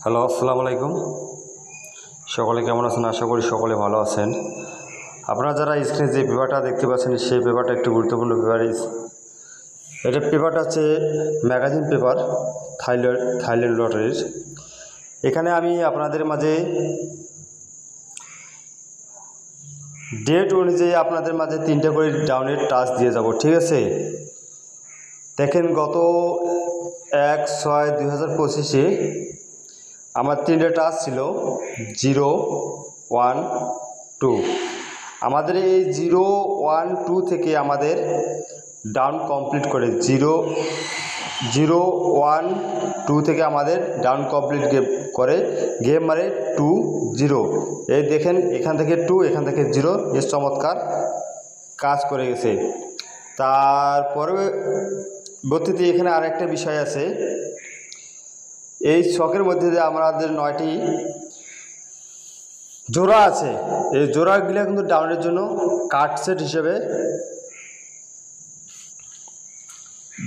Hello, আসসালামু আলাইকুম। সকলে কেমন আছেন? আশা করি সকলে ভালো আছেন। আপনারা যারা স্ক্রিনে যে পেপারটা দেখতে পাচ্ছেন, সেই পেপারটা একটি গুরুত্বপূর্ণ পেপার। এটা পেপারটা হচ্ছে ম্যাগাজিন পেপার থাইল্যান্ড লটারির। এখানে আমি আপনাদের মাঝে ডেট অনুযায়ী আপনাদের মাঝে 3টা করে ডাউনের টাচ দিয়ে যাব, ঠিক আছে? দেখেন, গত 1/6/2025 আমার 3টে টাচ ছিল 0, 1, 2। আমাদের এই 0, 1, 2 থেকে আমাদের ডাউন কমপ্লিট করে 0, 1, 2 থেকে আমাদের ডাউন কমপ্লিট করে গেম মারে 2, 0। এই দেখেন, এখান থেকে 2, এখান থেকে 0, এর চমৎকার কাজ করে গেছে। তারপরে বর্তীতে এখানে আরেকটা বিষয় আছে। এই ছকের মধ্যে যে আমাদের 9টি জোড়া আছে, এই জোড়াগুলো কিন্তু ডাউনের জন্য কাট সেট হিসেবে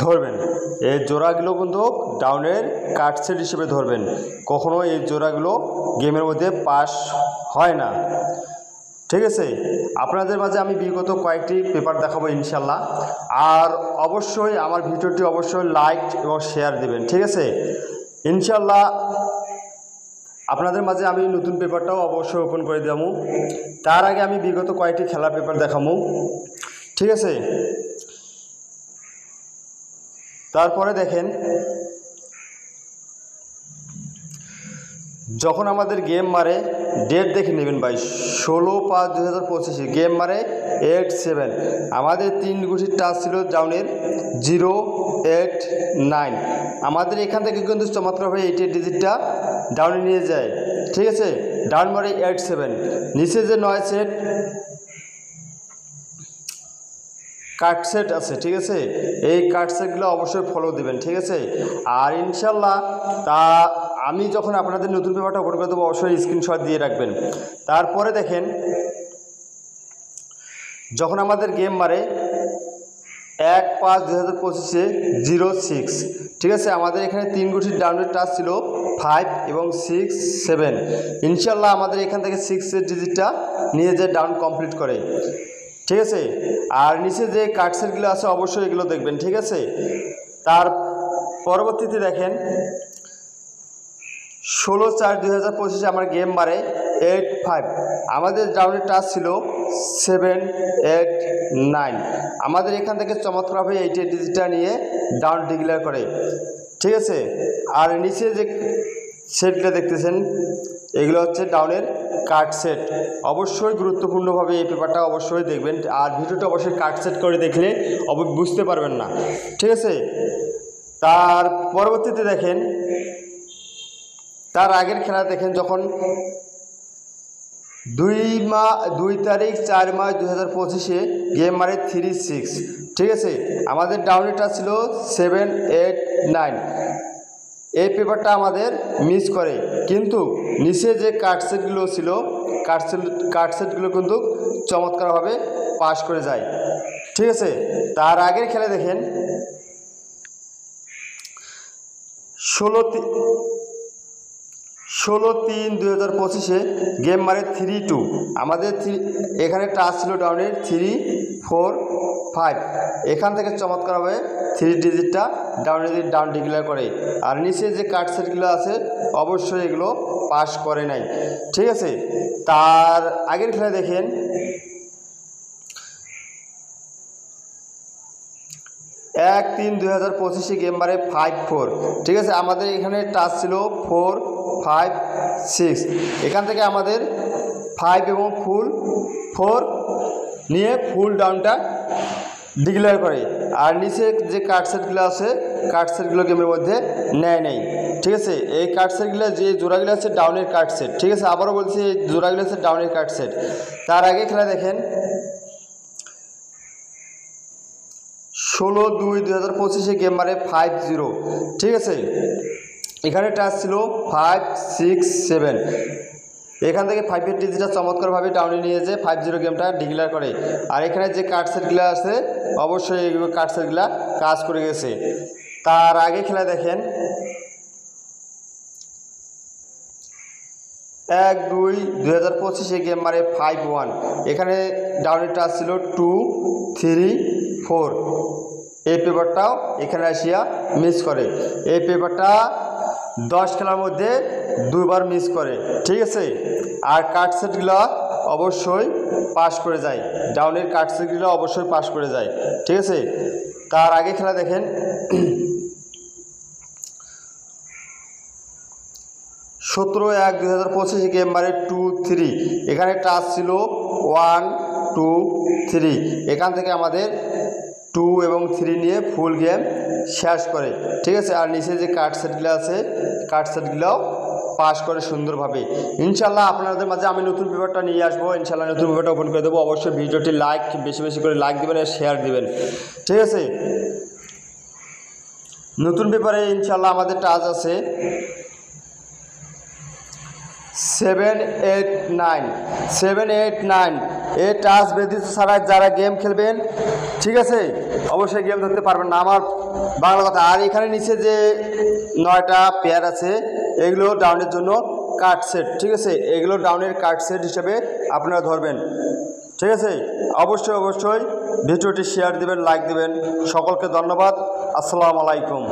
ধরবেন। এই জোড়াগুলো কিন্তু ডাউনের কাট সেট হিসেবে ধরবেন। কখনো এই জোড়াগুলো গেমের মধ্যে পাস হয় না, ঠিক আছে? আপনাদের মাঝে আমি বিগত কয়েকটি পেপার দেখাবো ইনশাল্লাহ। আর অবশ্যই আমার ভিডিওটি অবশ্যই লাইক এবং শেয়ার দিবেন, ঠিক আছে? ইনশাল্লাহ আপনাদের মাঝে আমি নতুন পেপারটাও অবশ্যই ওপেন করে দেবো। তার আগে আমি বিগত কয়েকটি খেলার পেপার দেখাবো, ঠিক আছে? তারপরে দেখেন, যখন আমাদের গেম মারে, ডেট দেখে নেবেন ভাই, 16/5/2025 গেম মারে 8, 7। আমাদের 3 গুটির টাচ ছিল ডাউনের 0, 8, 9। আমাদের এখান থেকে কিন্তু চমৎকারভাবে 8 ডিজিটটা ডাউনে নিয়ে যায়, ঠিক আছে? ডাউন মারে 8, 7। নিচে যে 9 সেট কাট সেট আছে, ঠিক আছে? এই কাট সেটগুলো অবশ্যই ফলো দেবেন, ঠিক আছে? আর ইনশাল্লাহ আমি যখন আপনাদের নতুন পেপারটা ওপেন করে দেবো, অবশ্যই স্ক্রিনশট দিয়ে রাখবেন। তারপরে দেখেন, যখন আমাদের গেম মারে 1/5/2025 0, 6, ঠিক আছে? আমাদের এখানে 3 গুটির ডাউনের টাচ ছিল 5 এবং 6, 7। ইনশাল্লাহ আমাদের এখান থেকে 6 এর ডিজিটটা নিয়ে যে ডাউন কমপ্লিট করে, ঠিক আছে? আর নিচে যে কাট সেটগুলো আছে অবশ্যই এগুলো দেখবেন, ঠিক আছে? তার পরবর্তীতে দেখেন, 16/4/2025 আমার গেম মারে 8, 5। আমাদের ডাউনের টাচ ছিল 7, 8, 9। আমাদের এখান থেকে চমৎকারভাবে 8 ডিজিটটা নিয়ে ডাউন ডিক্লেয়ার করে, ঠিক আছে? আর নিচে যে সেটগুলো দেখতেছেন, এগুলো হচ্ছে ডাউনের কাট সেট। অবশ্যই গুরুত্বপূর্ণভাবে এই পেপারটা অবশ্যই দেখবেন। আর ভিডিওটা অবশ্যই কাট সেট করে দেখলে বুঝতে পারবেন না, ঠিক আছে? তার পরবর্তীতে দেখেন, তার আগের খেলা দেখেন, যখন 2 তারিখ 4/5/2025 গেম মারে 3, 6, ঠিক আছে? আমাদের ডাউনেরটা ছিল 7, 8, 9। এই পেপারটা আমাদের মিস করে, কিন্তু নিচে যে কাট সেটগুলো ছিল কাট সেটগুলো কিন্তু চমৎকারভাবে পাস করে যায়, ঠিক আছে? তার আগের খেলা দেখেন, 16/3/2025 গেম মারে 3, 2। আমাদের এখানে টাচ ছিল ডাউনের 3, 4, 5। এখান থেকে চমৎকারভাবে 3 ডিজিটটা ডাউন ডিক্লেয়ার করে। আর নিচে যে কাট সেটগুলো আছে অবশ্যই এগুলো পাস করে নাই, ঠিক আছে? তার আগের খেলা দেখেন, 1/3/2025 গেম মারে 5, 4, ঠিক আছে? আমাদের এখানে টাচ ছিল 4, 5, 6। এখান থেকে আমাদের 5 এবং 4 নিয়ে ফুল ডাউনটা ডিক্লেয়ার করে। আর নিচে যে কাট সেটগুলো আছে কাট সেটগুলো গেমের মধ্যে নেই, ঠিক আছে? এই কাট সেটগুলো যে জোড়াগুলো আছে ডাউনের কাট সেট, ঠিক আছে? আবারও বলছি, এই জোড়াগুলো আছে ডাউনের কাট সেট। তার আগে খেলা দেখেন, 16/2/2025 গেম মারে 5, 0, ঠিক আছে? এখানে টাচ ছিল 5, 6, 7। এখান থেকে 5 এর ডিজিটটা চমৎকারভাবে ডাউনে নিয়ে যে 5, 0 গেমটা ডিক্লেয়ার করে। আর এখানে যে কাট সেটগুলো আছে অবশ্যই এইগুলো কাট সেটগুলো কাজ করে গেছে। তার আগে খেলা দেখেন, 1-2-2025 এই গেম মারে 5-1। এখানে ডাউনের টাচ ছিল 2-3-4। এই পেপারটাও এখানে আসিয়া মিস করে। এই পেপারটা 10 খেলার মধ্যে 2 বার মিস করে, ঠিক আছে। আর কার্ড সেটগুলো অবশ্যই পাস করে যায়, ডাউনের কার্ড সেটগুলো অবশ্যই পাস করে যায়, ঠিক আছে। তার আগে খেলা দেখেন, 17-1-2025 গেম মারে 2-3। এখানে টাচ ছিল 1-2-3। এখান থেকে আমাদের 2 এবং 3 নিয়ে ফুল গেম শেষ করে, ঠিক আছে। আর নিচে যে কার্ড সেটগুলো আছে, কার্ড সেটগুলোও পাস করে সুন্দরভাবে। ইনশাল্লাহ আপনাদের মাঝে আমি নতুন পেপারটা নিয়ে আসবো, ইনশাল্লাহ নতুন পেপারটা ওপেন করে দেবো। অবশ্যই ভিডিওটি বেশি বেশি করে লাইক দেবেন আর শেয়ার দিবেন, ঠিক আছে। নতুন পেপারে ইনশাল্লাহ আমাদের টাচ আছে 7-8-9। এই টাচ ব্যতীত ছাড়া যারা গেম খেলবেন, ঠিক আছে, অবশ্যই গেম ধরতে পারবেন না, আমার বাংলা কথা। আর এখানে নিচে যে 9টা পেয়ার আছে, এগুলো ডাউনের জন্য কার্ড সেট, ঠিক আছে। এগুলো ডাউনের কার্ড সেট হিসেবে আপনারা ধরবেন, ঠিক আছে। অবশ্যই ভিডিওটি শেয়ার দিবেন, লাইক দিবেন। সকলকে ধন্যবাদ। আসসালামু আলাইকুম।